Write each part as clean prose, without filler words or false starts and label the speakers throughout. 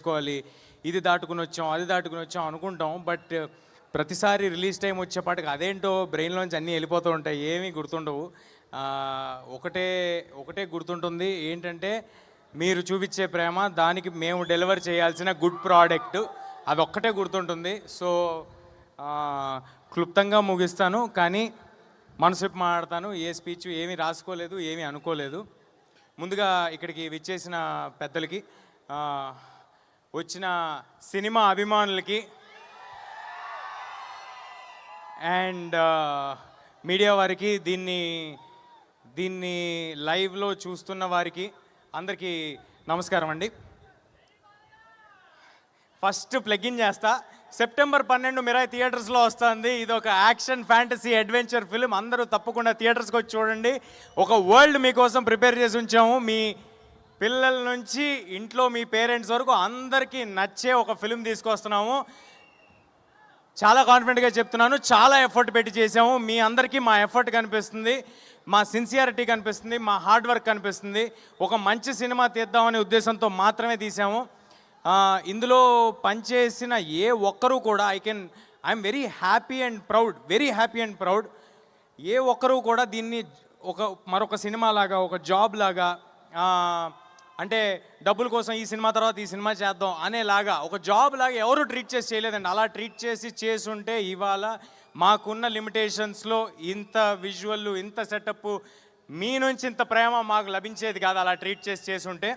Speaker 1: చేసుకోవాలి, ఇది దాటుకుని వచ్చాం అది దాటుకుని వచ్చాం అనుకుంటాం. బట్ ప్రతిసారి రిలీజ్ టైం వచ్చేపాటికి అదేంటో బ్రెయిన్లోంచి అన్నీ వెళ్ళిపోతూ ఉంటాయి, ఏమీ గుర్తుండవు. ఒకటే ఒకటే గుర్తుంటుంది, ఏంటంటే మీరు చూపించే ప్రేమ, దానికి మేము డెలివర్ చేయాల్సిన గుడ్ ప్రోడక్ట్, అది ఒక్కటే గుర్తుంటుంది. సో క్లుప్తంగా ముగిస్తాను, కానీ మనసు మాట్లాడతాను. ఏ స్పీచ్ ఏమీ రాసుకోలేదు, ఏమీ అనుకోలేదు. ముందుగా ఇక్కడికి విచ్చేసిన పెద్దలకి, వచ్చిన సినిమా అభిమానులకి అండ్ మీడియా వారికి, దీన్ని లైవ్లో చూస్తున్న వారికి అందరికీ నమస్కారం అండి. ఫస్ట్ ప్లగిన్ చేస్తా. సెప్టెంబర్ 12 మిరాయి థియేటర్స్లో వస్తుంది. ఇది ఒక యాక్షన్ ఫ్యాంటసీ అడ్వెంచర్ ఫిల్మ్. అందరూ తప్పకుండా థియేటర్స్కి వచ్చి చూడండి. ఒక వరల్డ్ మీకోసం ప్రిపేర్ చేసి ఉంచాము. మీ పిల్లల నుంచి ఇంట్లో మీ పేరెంట్స్ వరకు అందరికీ నచ్చే ఒక ఫిల్మ్ తీసుకొస్తున్నాము. చాలా కాన్ఫిడెంట్గా చెప్తున్నాను, చాలా ఎఫర్ట్ పెట్టి చేసాము. మీ అందరికీ మా ఎఫర్ట్ కనిపిస్తుంది, మా సిన్సియారిటీ కనిపిస్తుంది, మా హార్డ్ వర్క్ కనిపిస్తుంది. ఒక మంచి సినిమా తీద్దామనే ఉద్దేశంతో మాత్రమే తీసాము. ఇందులో పనిచేసిన ఏ ఒక్కరూ కూడా I'm very happy and proud. ఏ ఒక్కరూ కూడా దీన్ని మరొక సినిమా లాగా, ఒక జాబ్ లాగా, అంటే డబ్బుల కోసం ఈ సినిమా తర్వాత ఈ సినిమా చేద్దాం అనేలాగా, ఒక జాబ్ లాగా ఎవరు ట్రీట్ చేసి చేయలేదండి. అలా ట్రీట్ చేసుంటే ఇవాళ మాకున్న లిమిటేషన్స్లో ఇంత విజువల్, ఇంత సెటప్, మీ నుంచి ఇంత ప్రేమ మాకు లభించేది కాదు. అలా ట్రీట్ చేసుంటే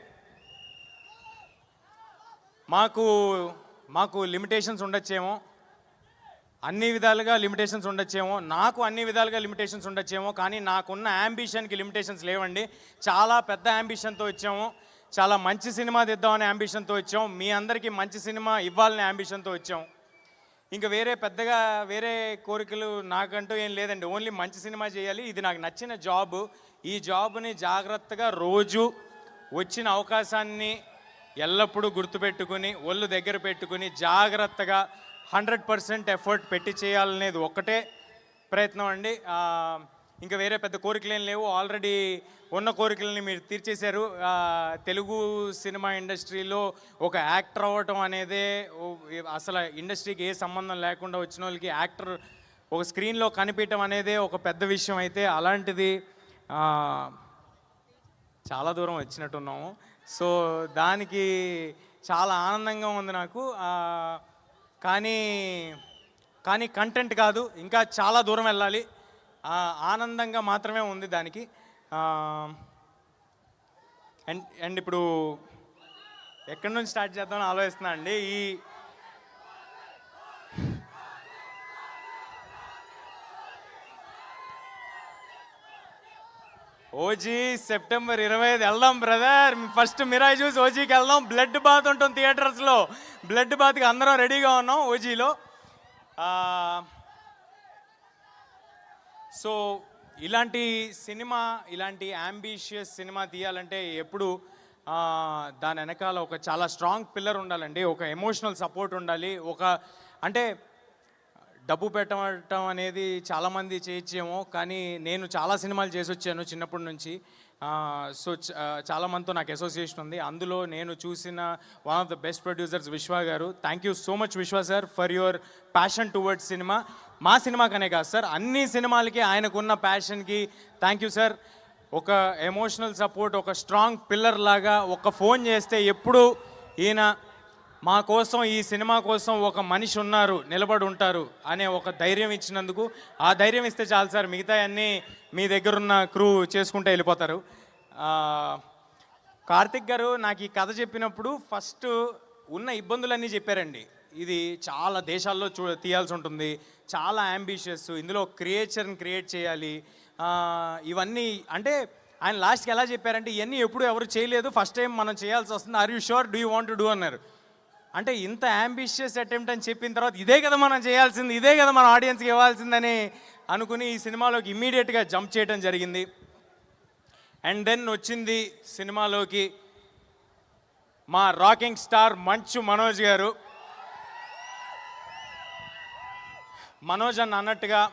Speaker 1: మాకు లిమిటేషన్స్ ఉండొచ్చేమో, అన్ని విధాలుగా లిమిటేషన్స్ ఉండొచ్చేమో, నాకు అన్ని విధాలుగా లిమిటేషన్స్ ఉండొచ్చేమో, కానీ నాకున్న యాంబిషన్కి లిమిటేషన్స్ లేవండి. చాలా పెద్ద యాంబిషన్తో వచ్చాము, చాలా మంచి సినిమా తీద్దామనే యాంబిషన్తో వచ్చాం, మీ అందరికీ మంచి సినిమా ఇవ్వాలనే యాంబిషన్తో వచ్చాం. ఇంకా వేరే కోరికలు నాకంటూ ఏం లేదండి. ఓన్లీ మంచి సినిమా చేయాలి, ఇది నాకు నచ్చిన జాబ్. ఈ జాబ్ని జాగ్రత్తగా రోజు వచ్చిన అవకాశాన్ని ఎల్లప్పుడూ గుర్తుపెట్టుకుని, ఒళ్ళు దగ్గర పెట్టుకుని, జాగ్రత్తగా 100% ఎఫర్ట్ పెట్టి చేయాలనేది ఒక్కటే ప్రయత్నం అండి. ఇంకా వేరే పెద్ద కోరికలు ఏం లేవు. ఆల్రెడీ ఉన్న కోరికలని మీరు తీర్చేశారు. తెలుగు సినిమా ఇండస్ట్రీలో ఒక యాక్టర్ అవ్వటం అనేదే, అసలు ఇండస్ట్రీకి ఏ సంబంధం లేకుండా వచ్చిన వాళ్ళకి యాక్టర్ ఒక స్క్రీన్లో కనిపించడం అనేదే ఒక పెద్ద విషయం. అయితే అలాంటిది చాలా దూరం వచ్చినట్టున్నాము. సో దానికి చాలా ఆనందంగా ఉంది నాకు. కానీ కంటెంట్ కాదు, ఇంకా చాలా దూరం వెళ్ళాలి. ఆనందంగా మాత్రమే ఉంది దానికి. అండ్ ఇప్పుడు ఎక్కడి నుంచి స్టార్ట్ చేద్దామని ఆలోచిస్తున్నా అండి. ఓజీ సెప్టెంబర్ 25 వెళ్దాం బ్రదర్. ఫస్ట్ మిరాయి చూసి ఓజీకి వెళ్దాం. బ్లడ్ బాత్ ఉంటుంది థియేటర్స్లో. బ్లడ్ బాత్కి అందరం రెడీగా ఉన్నాం ఓజీలో. సో ఇలాంటి యాంబిషియస్ సినిమా తీయాలంటే ఎప్పుడు దాని వెనకాల ఒక చాలా స్ట్రాంగ్ పిల్లర్ ఉండాలండి. ఒక ఎమోషనల్ సపోర్ట్ ఉండాలి. అంటే డబ్బు పెట్టడం అనేది చాలామంది చేయొచ్చేమో, కానీ నేను చాలా సినిమాలు చేసి వచ్చాను చిన్నప్పటి నుంచి. సో చాలామందితో నాకు అసోసియేషన్ ఉంది. అందులో నేను చూసిన one of the best producers విశ్వ గారు. థ్యాంక్ యూ సో మచ్ విశ్వ sir for your passion towards cinema. మా సినిమాకనే కాదు సార్, అన్ని సినిమాలకి ఆయనకున్న ప్యాషన్కి థ్యాంక్ యూ సార్. ఒక ఎమోషనల్ సపోర్ట్, ఒక స్ట్రాంగ్ పిల్లర్ లాగా, ఒక ఫోన్ చేస్తే ఎప్పుడు ఈయన మా కోసం, ఈ సినిమా కోసం ఒక మనిషి ఉన్నారు, నిలబడి ఉంటారు అనే ఒక ధైర్యం ఇచ్చినందుకు, ఆ ధైర్యం ఇస్తే చాలు సార్. మిగతా అన్నీ మీ దగ్గరున్న క్రూ చేసుకుంటూ వెళ్ళిపోతారు. కార్తిక్ గారు నాకు ఈ కథ చెప్పినప్పుడు ఫస్ట్ ఉన్న ఇబ్బందులన్నీ చెప్పారండి. ఇది చాలా దేశాల్లో తీయాల్సి ఉంటుంది, చాలా యాంబిషియస్, ఇందులో క్రియేచర్ని క్రియేట్ చేయాలి, ఇవన్నీ. అంటే ఆయన లాస్ట్కి ఎలా చెప్పారంటే, ఇవన్నీ ఎప్పుడు ఎవరు చేయలేదు, ఫస్ట్ టైం మనం చేయాల్సి వస్తుంది, are you sure, do you want to do అన్నారు. అంటే ఇంత యాంబిషియస్ అటెంప్ట్ అని చెప్పిన తర్వాత ఇదే కదా మనం చేయాల్సింది, ఇదే కదా మన ఆడియన్స్కి ఇవ్వాల్సిందని అనుకుని ఈ సినిమాలోకి ఇమ్మీడియట్గా జంప్ చేయడం జరిగింది. అండ్ దెన్ వచ్చింది సినిమాలోకి మా రాకింగ్ స్టార్ మంచు మనోజ్ గారు. మనోజ్ అన్నట్టుగా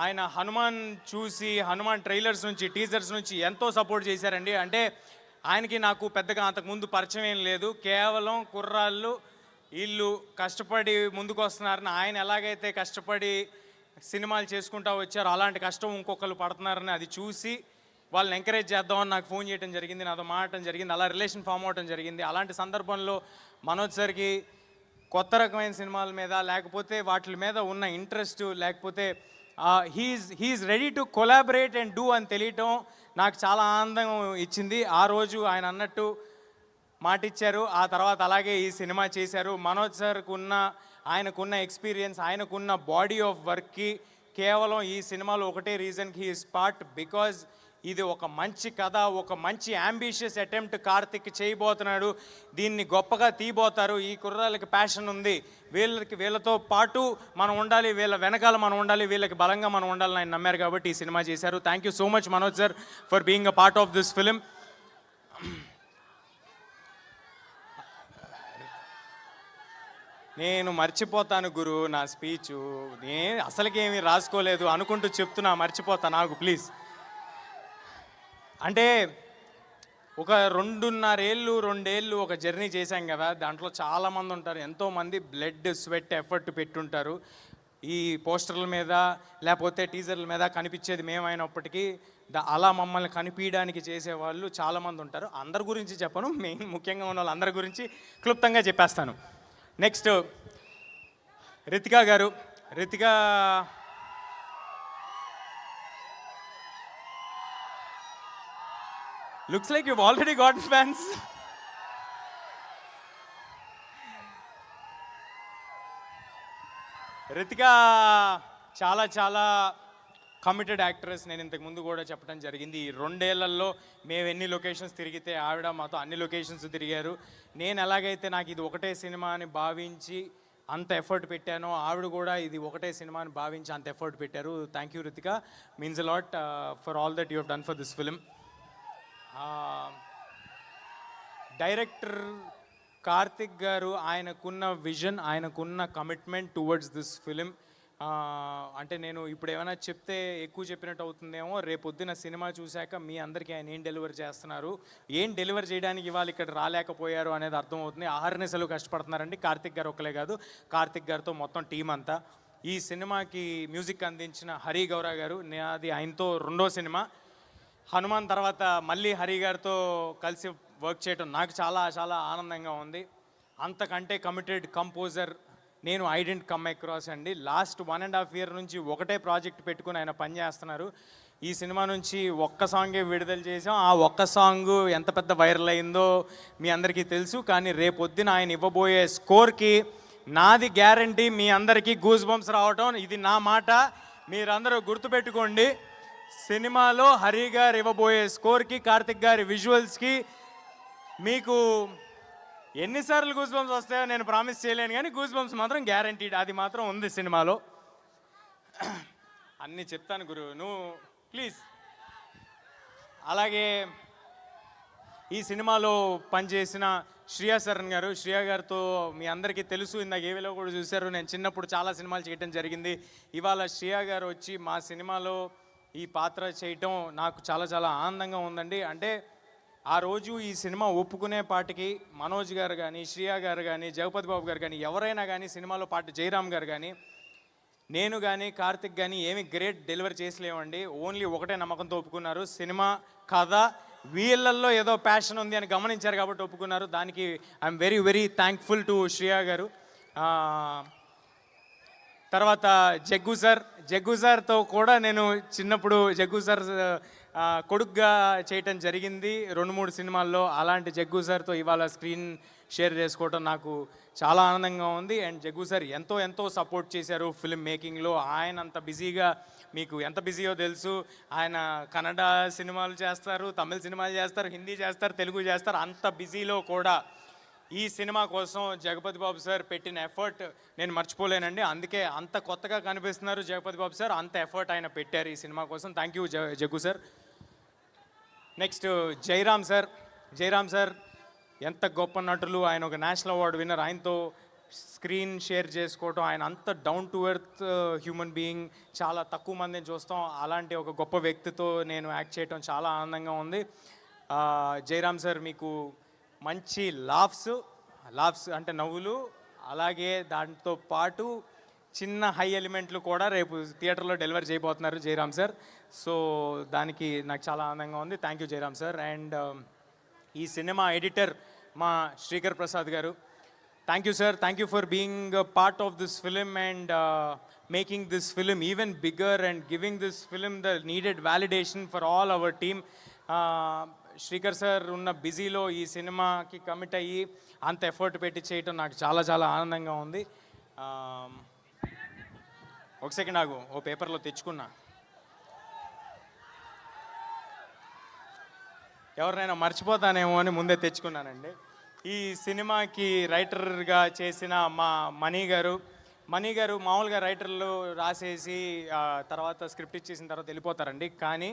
Speaker 1: ఆయన హనుమాన్ ట్రైలర్స్ నుంచి, టీజర్స్ నుంచి ఎంతో సపోర్ట్ చేశారండి. అంటే ఆయనకి నాకు పెద్దగా అంతకుముందు పరిచయం ఏం లేదు. కేవలం కుర్రాళ్ళు వీళ్ళు కష్టపడి ముందుకు వస్తున్నారని, ఆయన ఎలాగైతే కష్టపడి సినిమాలు చేసుకుంటూ వచ్చారో అలాంటి కష్టం ఇంకొకరు పడుతున్నారని అది చూసి వాళ్ళని ఎంకరేజ్ చేద్దామని నాకు ఫోన్ చేయడం జరిగింది, నాతో మాట్లాడటం జరిగింది, అలా రిలేషన్ ఫామ్ అవడం జరిగింది. అలాంటి సందర్భంలో మనోజ్ సార్కి కొత్త రకమైన సినిమాల మీద లేకపోతే వాటి మీద ఉన్న ఇంట్రెస్ట్ లేకపోతే he's ready to collaborate and do అని తెలియటం నాకు చాలా ఆనందం ఇచ్చింది. ఆ రోజు ఆయన అన్నట్టు మాట ఇచ్చారు, ఆ తర్వాత అలాగే ఈ సినిమా చేశారు. మనోజ్ సార్కు ఆయనకున్న ఎక్స్పీరియన్స్, ఆయనకున్న బాడీ ఆఫ్ వర్క్కి కేవలం ఈ సినిమాలో ఒకటే రీజన్కి హీ ఈస్ పార్ట్, బికాజ్ ఇది ఒక మంచి కథ, ఒక మంచి యాంబిషియస్ అటెంప్ట్ కార్తిక్ చేయబోతున్నాడు. దీన్ని గొప్పగా తీయబోతారు. ఈ కుర్రాళ్ళకి ప్యాషన్ ఉంది, వీళ్ళతో పాటు మనం ఉండాలి, వీళ్ళ వెనకాల మనం ఉండాలి, వీళ్ళకి బలంగా మనం ఉండాలని ఆయన నమ్మారు కాబట్టి ఈ సినిమా చేశారు. Thank you so much Manoj sir for being a part of this film. నేను మర్చిపోతాను గురు నా స్పీచు, నేను అసలుకేమీ రాసుకోలేదు అనుకుంటూ చెప్తున్నా, మర్చిపోతా నాకు ప్లీజ్. అంటే ఒక 2.5 ఒక జర్నీ చేశాం కదా, దాంట్లో చాలామంది ఉంటారు, ఎంతోమంది బ్లడ్ స్వెట్ ఎఫర్ట్ పెట్టుంటారు. ఈ పోస్టర్ల మీద లేకపోతే టీజర్ల మీద కనిపించేది మేమైనప్పటికీ అలా మమ్మల్ని కనిపించడానికి చేసేవాళ్ళు చాలామంది ఉంటారు. అందరి గురించి చెప్పను, ముఖ్యంగా ఉన్న వాళ్ళందరి గురించి క్లుప్తంగా చెప్పేస్తాను. నెక్స్ట్ రితికా గారు. Ritika looks like you've already got fans. Ritika చాలా చాలా కమిటెడ్ యాక్ట్రెస్. నేను ఇంతకు ముందు కూడా చెప్పడం జరిగింది. ఈ 2 ఏళ్లలో మేము ఎన్ని లొకేషన్స్ తిరిగితే ఆవిడ మాతో అన్ని లొకేషన్స్ తిరిగారు. నేను ఎలాగైతే నాకు ఇది ఒకటే సినిమా అని భావించి అంత ఎఫర్ట్ పెట్టానో, ఆవిడ కూడా ఇది ఒకటే సినిమా అని భావించి అంత ఎఫర్ట్ పెట్టారు. Thank you Ritika, means a lot for all that you have done for this film. Director Karthik గారు ఆయనకున్న విజన్, ఆయనకున్న కమిట్మెంట్ టువర్డ్స్ దిస్ ఫిలిం, అంటే నేను ఇప్పుడు ఏమైనా చెప్తే ఎక్కువ చెప్పినట్టు అవుతుందేమో, రేపొద్దున సినిమా చూశాక మీ అందరికీ ఆయన ఏం డెలివర్ చేస్తున్నారు, ఏం డెలివర్ చేయడానికి ఇవాళ ఇక్కడ రాలేకపోయారు అనేది అర్థమవుతుంది. ఆహర్నిశలు కష్టపడుతున్నారండి. కార్తిక్ గారు ఒక్కలే కాదు, కార్తిక్ గారితో మొత్తం టీం అంతా. ఈ సినిమాకి మ్యూజిక్ అందించిన హరి గౌరా గారు, అది ఆయనతో 2వ సినిమా. హనుమాన్ తర్వాత మళ్ళీ హరి గారితో కలిసి వర్క్ చేయడం నాకు చాలా చాలా ఆనందంగా ఉంది. అంతకంటే కమిటెడ్ కంపోజర్ నేను ఐ డెంట్ కమ్ అక్రాస్ అండి. లాస్ట్ 1.5 year నుంచి ఒకటే ప్రాజెక్ట్ పెట్టుకుని ఆయన పనిచేస్తున్నారు. ఈ సినిమా నుంచి ఒక్క సాంగే విడుదల చేసాం. ఆ ఒక్క సాంగ్ ఎంత పెద్ద వైరల్ అయిందో మీ అందరికీ తెలుసు. కానీ రేపొద్దున ఆయన ఇవ్వబోయే స్కోర్కి నాది గ్యారంటీ మీ అందరికీ గూస్ బంప్స్ రావటం, ఇది నా మాట, మీరందరూ గుర్తుపెట్టుకోండి. సినిమాలో హరి గారు ఇవ్వబోయే స్కోర్కి, కార్తిక్ గారి విజువల్స్కి మీకు ఎన్నిసార్లు గూస్ బంప్స్ వస్తాయో నేను ప్రామిస్ చేయలేను, కానీ గూస్ బంప్స్ మాత్రం గ్యారంటీడ్, అది మాత్రం ఉంది సినిమాలో. అన్నీ చెప్తాను గురు, నువ్వు ప్లీజ్. అలాగే ఈ సినిమాలో పనిచేసిన శ్రియా శరణ్ గారు, శ్రియా గారితో మీ అందరికీ తెలుసు, ఇందాక ఏవిలో కూడా చూశారు, నేను చిన్నప్పుడు చాలా సినిమాలు చేయడం జరిగింది. ఇవాళ శ్రియా గారు వచ్చి మా సినిమాలో ఈ పాత్ర చేయటం నాకు చాలా చాలా ఆనందంగా ఉందండి. అంటే ఆ రోజు ఈ సినిమా ఒప్పుకునే పాటికి మనోజ్ గారు కానీ, శ్రియా గారు కానీ, జగపతి బాబు గారు కానీ, ఎవరైనా కానీ, సినిమాలో పాటు జయరామ్ గారు కానీ, నేను కానీ, కార్తిక్ కానీ ఏమి గ్రేట్ డెలివరీ చేసలేమండి. ఓన్లీ ఒకటే నమ్మకంతో ఒప్పుకున్నారు, సినిమా కథ వీళ్ళల్లో ఏదో ప్యాషన్ ఉంది అని గమనించారు కాబట్టి ఒప్పుకున్నారు. దానికి I'm very very thankful to Shriya గారు. తర్వాత జగ్గు సార్తో కూడా నేను చిన్నప్పుడు జగ్గు సార్ కొడుగ్గా చేయటం జరిగింది 2-3 సినిమాల్లో. అలాంటి జగ్గు సార్తో ఇవాళ స్క్రీన్ షేర్ చేసుకోవటం నాకు చాలా ఆనందంగా ఉంది. అండ్ జగ్గు సార్ ఎంతో సపోర్ట్ చేశారు ఫిల్మ్ మేకింగ్లో. ఆయన అంత బిజీగా, మీకు ఎంత బిజీయో తెలుసు, ఆయన కన్నడ సినిమాలు చేస్తారు, తమిళ సినిమాలు చేస్తారు, హిందీ చేస్తారు, తెలుగు చేస్తారు. అంత బిజీలో కూడా ఈ సినిమా కోసం జగపతి బాబు సార్ పెట్టిన ఎఫర్ట్ నేను మర్చిపోలేనండి. అందుకే అంత కొత్తగా కనిపిస్తున్నారు జగపతి బాబు సార్, అంత ఎఫర్ట్ ఆయన పెట్టారు ఈ సినిమా కోసం. Thank you Jaggu sir. Next Jayaram sir ఎంత గొప్ప నటులు, ఆయన ఒక నేషనల్ అవార్డు విన్నర్, ఆయనతో స్క్రీన్ షేర్ చేసుకోవటం, ఆయన అంత down to earth human being, చాలా తక్కువ మందిని చూస్తాం, అలాంటి ఒక గొప్ప వ్యక్తితో నేను యాక్ట్ చేయటం చాలా ఆనందంగా ఉంది. జయరామ్ సార్ మీకు మంచి లాఫ్స్ అంటే నవ్వులు, అలాగే దాంతో పాటు చిన్న హై ఎలిమెంట్లు కూడా రేపు థియేటర్లో డెలివర్ చేయబోతున్నారు జయరామ్ సార్. సో దానికి నాకు చాలా ఆనందంగా ఉంది. Thank you Jayaram sir. And ఈ సినిమా ఎడిటర్ మా శ్రీకర్ ప్రసాద్ గారు, thank you sir. Thank you for being part of this film and making this film even bigger and giving this film the needed validation for all our team. Srikar sir ఉన్న బిజీలో ఈ సినిమాకి commit అయ్యి అంత effort పెట్టి చేయటం నాకు చాలా చాలా ఆనందంగా ఉంది. ఒక సెకండ్ ఆగు, ఓ పేపర్లో తెచ్చుకున్నా. ఎవరినైనా మర్చిపోతానేమో అని ముందే తెచ్చుకున్నానండి. ఈ సినిమాకి రైటర్గా చేసిన మా మనీ గారు మామూలుగా రైటర్లు రాసేసి తర్వాత స్క్రిప్ట్ ఇచ్చేసిన తర్వాత వెళ్ళిపోతారండి. కానీ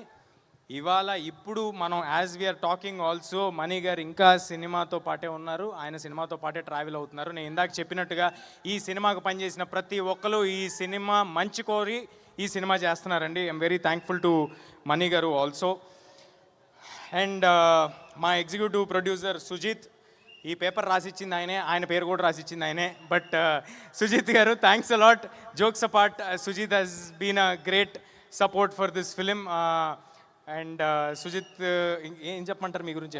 Speaker 1: ఇప్పుడు మనం as we are talking also Mani గారు ఇంకా సినిమాతో పాటే ఉన్నారు. ఆయన సినిమాతో పాటే ట్రావెల్ అవుతున్నారు. నేను ఇందాక చెప్పినట్టుగా ఈ సినిమాకు పనిచేసిన ప్రతి ఒక్కరు ఈ సినిమా మంచి కోరి ఈ సినిమా చేస్తున్నారండి. I'm very thankful to money గారు ఆల్సో. అండ్ మా ఎగ్జిక్యూటివ్ ప్రొడ్యూసర్ సుజిత్, ఈ పేపర్ రాసిచ్చింది ఆయన పేరు కూడా రాసిచ్చింది ఆయనే. బట్ సుజిత్ గారు, thanks a lot. Jokes apart, Sujith has been a great support for this film. And Sujith ఏం చెప్పమంటారు మీ గురించి?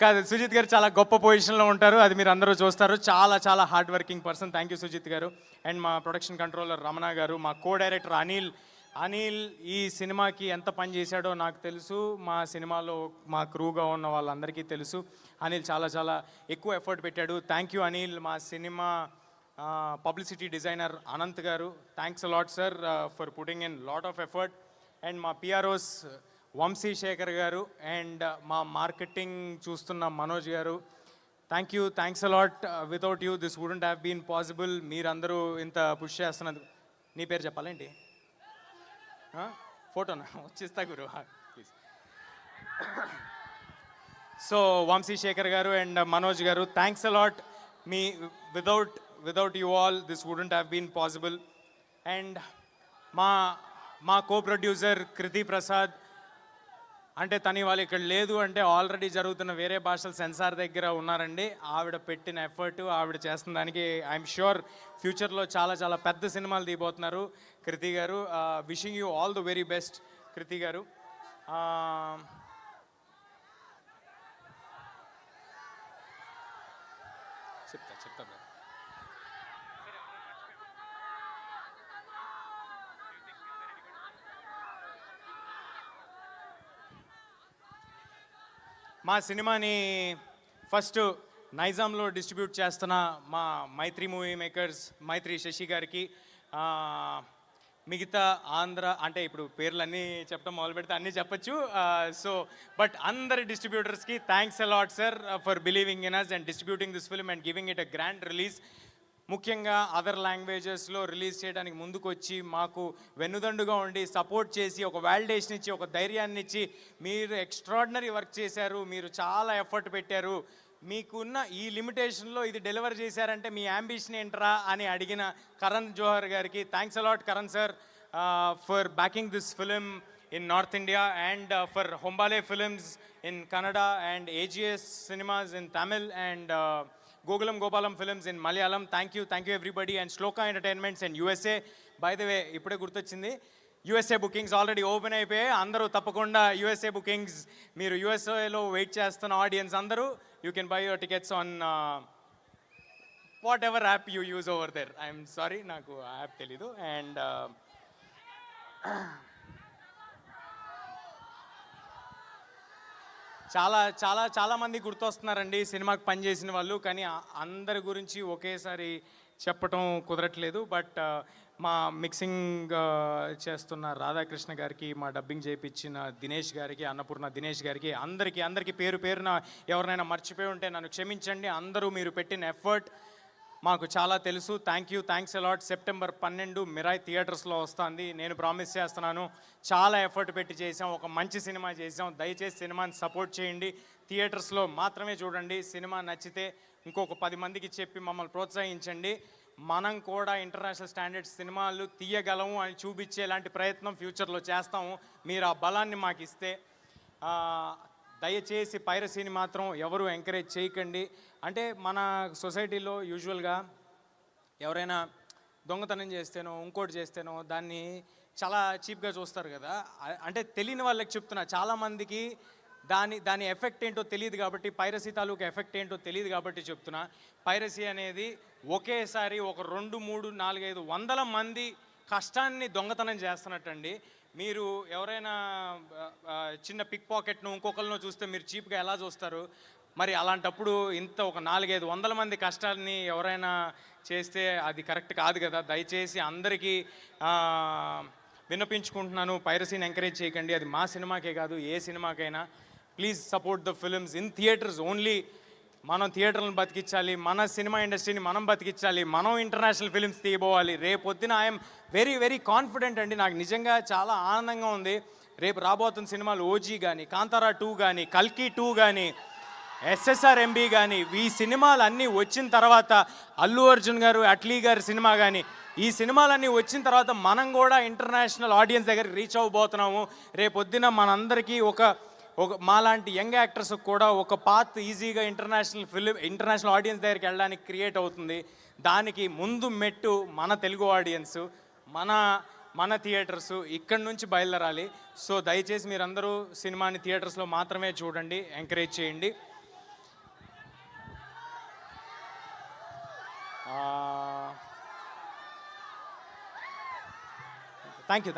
Speaker 1: కాదు, సుజిత్ గారు చాలా గొప్ప పొజిషన్లో ఉంటారు, అది మీరు అందరూ చూస్తారు. చాలా చాలా hard working person. Thank you Sujith గారు. అండ్ మా ప్రొడక్షన్ కంట్రోలర్ రమణ గారు, మా కో డైరెక్టర్ అనిల్ ఈ సినిమాకి ఎంత పని చేశాడో నాకు తెలుసు, మా సినిమాలో మా క్రూగా ఉన్న వాళ్ళందరికీ తెలుసు. అనిల్ చాలా చాలా ఎక్కువ ఎఫర్ట్ పెట్టాడు. Thank you Anil. మా సినిమా పబ్లిసిటీ డిజైనర్ అనంత్ గారు, thanks a lot sir for putting in lot of effort. And మా పిఆర్ఓస్ వంశీ శేఖర్ గారు అండ్ మా మార్కెటింగ్ చూస్తున్న మనోజ్ గారు, thanks a lot. Without you this wouldn't have been possible. మీరందరూ ఇంత పుష్ చేస్తున్నది. నీ పేరు చెప్పాలేంటి? ఫోటోనా వచ్చిస్తా గురు ప్లీజ్. సో వంశీ శేఖర్ గారు అండ్ మనోజ్ గారు, థ్యాంక్స్ అలాట్. మీ without you all this wouldn't have been possible. And మా కో ప్రొడ్యూసర్ కృతి ప్రసాద్, అంటే తను వాళ్ళు ఇక్కడ లేదు అంటే ఆల్రెడీ జరుగుతున్న వేరే భాషల సెన్సార్ దగ్గర ఉన్నారండి. ఆవిడ పెట్టిన ఎఫర్ట్, ఆవిడ చేస్తున్న దానికి ఐఎమ్ ష్యూర్ ఫ్యూచర్లో చాలా చాలా పెద్ద సినిమాలు తీయబోతున్నారు కృతి గారు. Wishing you all the very best Krithi గారు. చెప్తా మా సినిమాని ఫస్ట్ నైజాంలో డిస్ట్రిబ్యూట్ చేస్తున్న మా మైత్రి మూవీ మేకర్స్, మైత్రి శశి గారికి, మిగతా ఆంధ్ర అంటే ఇప్పుడు పేర్లన్నీ చెప్పడం మొదలు పెడితే అన్నీ చెప్పచ్చు. సో బట్ అందరి డిస్ట్రిబ్యూటర్స్కి thanks a lot sir for believing in us and distributing this film and giving it a grand release. ముఖ్యంగా అదర్ లాంగ్వేజెస్లో రిలీజ్ చేయడానికి ముందుకు వచ్చి మాకు వెన్నుదండుగా ఉండి సపోర్ట్ చేసి ఒక వాలిడేషన్ ఇచ్చి ఒక ధైర్యాన్ని ఇచ్చి మీరు ఎక్స్ట్రాడినరీ వర్క్ చేశారు, మీరు చాలా ఎఫర్ట్ పెట్టారు, మీకున్న ఈ లిమిటేషన్లో ఇది డెలివర్ చేశారంటే మీ యాంబిషన్ ఏంట్రా అని అడిగిన కరణ్ జోహర్ గారికి thanks a lot Karan sir for backing this film in north India and for Hombale films in Kannada and AGS cinemas in Tamil and Gokulam Gopalam Films in Malayalam. Thank you everybody. And Shloka Entertainments in USA. By the way, ipude gurtochindi, USA bookings already open అయిపోయాయి. అందరూ తప్పకుండా USA bookings మీరు USA లో wait చేస్తున్న audience అందరూ you can buy your tickets on whatever app you use over there. I'm sorry, నాకు app తెలీదు. And చాలా చాలా చాలామంది గుర్తొస్తున్నారండి సినిమాకి పనిచేసిన వాళ్ళు, కానీ అందరి గురించి ఒకేసారి చెప్పటం కుదరట్లేదు. బట్ మా మిక్సింగ్ చేస్తున్న రాధాకృష్ణ గారికి, మా డబ్బింగ్ చేయించిన దినేష్ గారికి, అన్నపూర్ణ దినేష్ గారికి, అందరికీ పేరు పేరున ఎవరినైనా మర్చిపోయి ఉంటే నన్ను క్షమించండి. అందరూ మీరు పెట్టిన ఎఫర్ట్ మాకు చాలా తెలుసు. Thanks a lot. సెప్టెంబర్ 12 మిరాయ్ థియేటర్స్లో వస్తుంది. నేను ప్రామిస్ చేస్తున్నాను, చాలా ఎఫర్ట్ పెట్టి చేసాం, ఒక మంచి సినిమా చేసాం. దయచేసి సినిమాని సపోర్ట్ చేయండి, థియేటర్స్లో మాత్రమే చూడండి. సినిమా నచ్చితే ఇంకొక 10 మందికి చెప్పి మమ్మల్ని ప్రోత్సహించండి. మనం కూడా ఇంటర్నేషనల్ స్టాండర్డ్స్ సినిమాలు తీయగలము అని చూపించేలాంటి ప్రయత్నం ఫ్యూచర్లో చేస్తాము. మీరు ఆ బలాన్ని మాకు ఇస్తే దయచేసి పైరసీని మాత్రం ఎవరు ఎంకరేజ్ చేయకండి. అంటే మన సొసైటీలో యూజువల్గా ఎవరైనా దొంగతనం చేస్తేనో ఇంకోటి చేస్తేనో దాన్ని చాలా చీప్గా చూస్తారు కదా. అంటే తెలియని వాళ్ళకి చెప్తున్నా, చాలామందికి దాని ఎఫెక్ట్ ఏంటో తెలియదు కాబట్టి, పైరసీ తాలూకు ఎఫెక్ట్ ఏంటో తెలియదు కాబట్టి చెప్తున్నా. పైరసీ అనేది ఒకేసారి ఒక 2, 3, 4, 5 వందల మంది కష్టాన్ని దొంగతనం చేస్తున్నట్టండి. మీరు ఎవరైనా చిన్న పిక్ పాకెట్ను ఇంకొకరినో చూస్తే మీరు చీప్గా ఎలా చూస్తారు? మరి అలాంటప్పుడు ఇంత ఒక 4, 5 వందల మంది కష్టాన్ని ఎవరైనా చేస్తే అది కరెక్ట్ కాదు కదా. దయచేసి అందరికీ విన్నపించుకుంటున్నాను, పైరసీని ఎంకరేజ్ చేయకండి. అది మా సినిమాకే కాదు, ఏ సినిమాకైనా. Please support the films in theatres only. మనం థియేటర్లను బతికించాలి, మన సినిమా ఇండస్ట్రీని మనం బతికించాలి, మనం ఇంటర్నేషనల్ ఫిల్మ్స్ తీయబోవాలి. రేపొద్దున ఐఎమ్ వెరీ వెరీ కాన్ఫిడెంట్ అండి. నాకు నిజంగా చాలా ఆనందంగా ఉంది. రేపు రాబోతున్న సినిమాలు ఓజీ కానీ, కాంతారా 2 కానీ, కల్కి 2 కానీ, SSRMB కానీ, ఈ సినిమాలు అన్నీ వచ్చిన తర్వాత, అల్లు అర్జున్ గారు, అట్లీ గారి సినిమా కానీ, ఈ సినిమాలన్నీ వచ్చిన తర్వాత మనం కూడా ఇంటర్నేషనల్ ఆడియన్స్ దగ్గరికి రీచ్ అవ్వబోతున్నాము. రేపొద్దున మనందరికీ ఒక మాలాంటి యంగ్ యాక్టర్స్ కూడా ఒక పాత్ ఈజీగా ఇంటర్నేషనల్ ఆడియన్స్ దగ్గరికి వెళ్ళడానికి క్రియేట్ అవుతుంది. దానికి ముందు మెట్టు మన తెలుగు ఆడియన్స్, మన థియేటర్స్ ఇక్కడి నుంచి బయలుదేరాలి. సో దయచేసి మీరందరూ సినిమాని థియేటర్స్లో మాత్రమే చూడండి, ఎంకరేజ్ చేయండి. Thank you.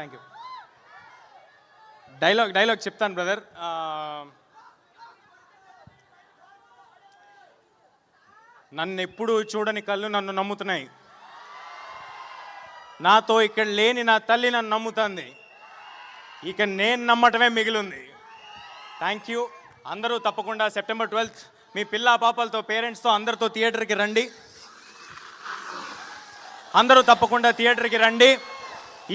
Speaker 1: డైలాగ్ చెప్తాను బ్రదర్. నన్ను ఎప్పుడు చూడని కళ్ళు నన్ను నమ్ముతున్నాయి. నాతో ఇక్కడ లేని నా తల్లి నన్ను నమ్ముతుంది. ఇక నేను నమ్మటమే మిగిలింది. Thank you. అందరూ తప్పకుండా సెప్టెంబర్ 12th మీ పిల్ల పాపలతో, పేరెంట్స్తో అందరితో థియేటర్కి రండి. అందరూ తప్పకుండా థియేటర్కి రండి.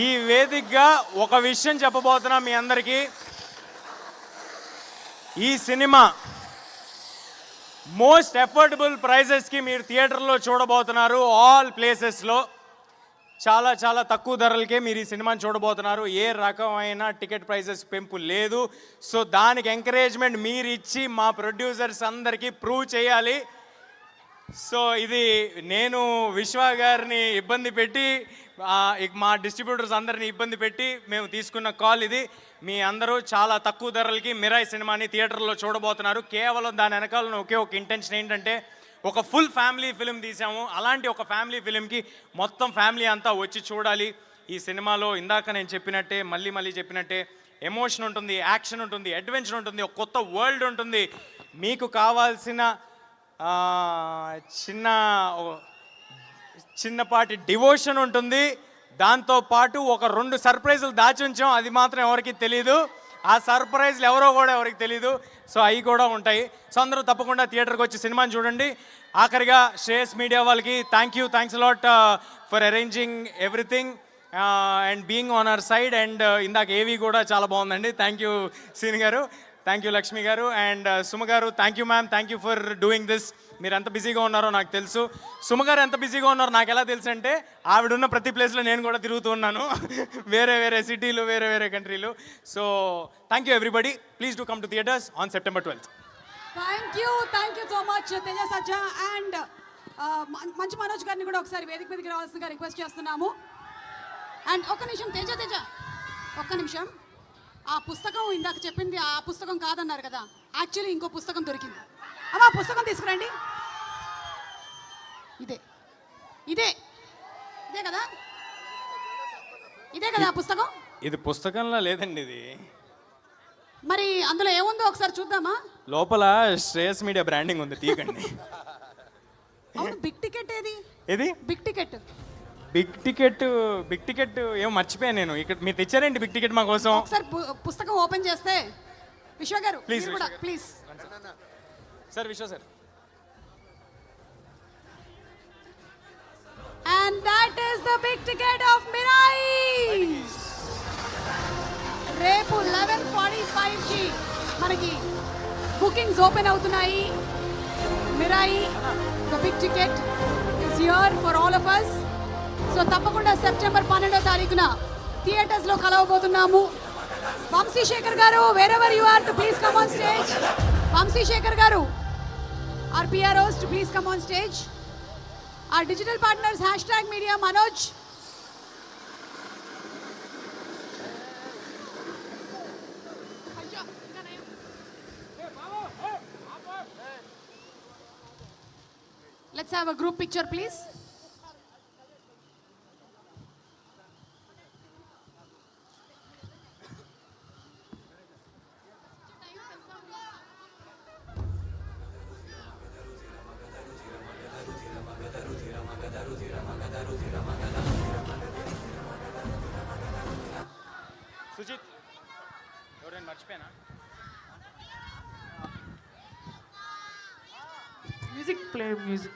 Speaker 1: ఈ వేదికగా ఒక విషయం చెప్పబోతున్నా మీ అందరికీ. ఈ సినిమా మోస్ట్ అఫోర్డబుల్ ప్రైజెస్కి మీరు థియేటర్లో చూడబోతున్నారు. ఆల్ ప్లేసెస్లో చాలా చాలా తక్కువ ధరలకే మీరు ఈ సినిమాని చూడబోతున్నారు. ఏ రకమైన టికెట్ ప్రైజెస్ పెంపు లేదు. సో దానికి ఎంకరేజ్మెంట్ మీరు ఇచ్చి మా ప్రొడ్యూసర్స్ అందరికీ ప్రూవ్ చేయాలి. సో ఇది నేను విశ్వ గారిని ఇబ్బంది పెట్టి, మా డిస్ట్రిబ్యూటర్స్ అందరినీ ఇబ్బంది పెట్టి మేము తీసుకున్న కాల్ ఇది. మీ అందరూ చాలా తక్కువ ధరలకి మిరాయి సినిమాని థియేటర్లో చూడబోతున్నారు. కేవలం దాని వెనకాల ఒకే ఒక ఇంటెన్షన్ ఏంటంటే, ఒక ఫుల్ ఫ్యామిలీ ఫిలిం తీసాము. అలాంటి ఒక ఫ్యామిలీ ఫిలింకి మొత్తం ఫ్యామిలీ అంతా వచ్చి చూడాలి. ఈ సినిమాలో ఇందాక నేను చెప్పినట్టే, మళ్ళీ చెప్పినట్టే, ఎమోషన్ ఉంటుంది, యాక్షన్ ఉంటుంది, అడ్వెంచర్ ఉంటుంది, ఒక కొత్త వరల్డ్ ఉంటుంది. మీకు కావాల్సిన చిన్నపాటి డివోషన్ ఉంటుంది. దాంతోపాటు ఒక 2 సర్ప్రైజులు దాచి ఉంచాం, అది మాత్రం ఎవరికి తెలీదు. ఆ సర్ప్రైజ్లు ఎవరో కూడా ఎవరికి తెలీదు. సో అవి కూడా ఉంటాయి. సో అందరూ తప్పకుండా థియేటర్కి వచ్చి సినిమాని చూడండి. ఆఖరిగా శ్రేయస్ మీడియా వాళ్ళకి thanks a lot for arranging everything and being on our side. And ఇందాక ఏవి కూడా చాలా బాగుందండి. థ్యాంక్ యూ సీని గారు, థ్యాంక్ యూ లక్ష్మి గారు, అండ్ సుమ గారు. Thank you ma'am, thank you for doing this. మీరు ఎంత బిజీగా ఉన్నారో నాకు తెలుసు. సుమ గారు ఎంత బిజీగా ఉన్నారో నాకు ఎలా తెలుసు అంటే, ఆవిడున్న ప్రతి ప్లేస్లో నేను కూడా తిరుగుతూ ఉన్నాను. వేరే సిటీలు, వేరే కంట్రీలు. So thank you everybody. Please do come to theatres on September 12th.
Speaker 2: Thank you so much Teja Sajja and Manchu Manoj గారిని కూడా ఒకసారి వేదిక మీదకి రావాల్సిందిగా రిక్వెస్ట్ చేస్తున్నాము. అండ్ ఒక్క నిమిషం తేజ ఒక్క నిమిషం. ఆ పుస్తకం ఇందాక చెప్పింది ఆ పుస్తకం కాదన్నారు కదా, యాక్చువల్లీ ఇంకో పుస్తకం దొరికింది. అమ్మా పుస్తకం తీసుకురండి. ఇదే కదా ఆ పుస్తకం?
Speaker 1: ఇది పుస్తకంలో లేదండి, ఇది
Speaker 2: మరి అందులో ఏముందో ఒకసారి చూద్దామా?
Speaker 1: లోపల శ్రేయస్ మీడియా బ్రాండింగ్ ఉంది, తీయకండి.
Speaker 2: అవును, బిగ్ టికెట్
Speaker 1: ఏది?
Speaker 2: బిగ్
Speaker 1: టికెట్ ఏమో మర్చిపోయాను నేను. ఇక్కడ మీరు తెచ్చారేంటి బిగ్ టికెట్ మా కోసం?
Speaker 2: ఒకసారి పుస్తకం ఓపెన్ చేస్తే. విశ్వ గారు
Speaker 1: ప్లీజ్ సార్. విశ్వ sir.
Speaker 2: And that is the big ticket of Mirai. రేపు 11:45 కి మనకి బుకింగ్స్ ఓపెన్ అవుతున్నాయి. Mirai the big ticket is here for all of us. So తప్పకుండా సెప్టెంబర్ 12వ తారీఖున థియేటర్స్లో కలవబోతున్నాము. వంశీ శేఖర్ గారు, wherever you are, to please come on stage. Vamsi Shekar గారు, our PROs to please come on stage. Our digital partners, #media Manoj. Let's have a group picture, please.
Speaker 1: Sujith ఎవరైనా మర్చిపోయినా
Speaker 3: Music, play music.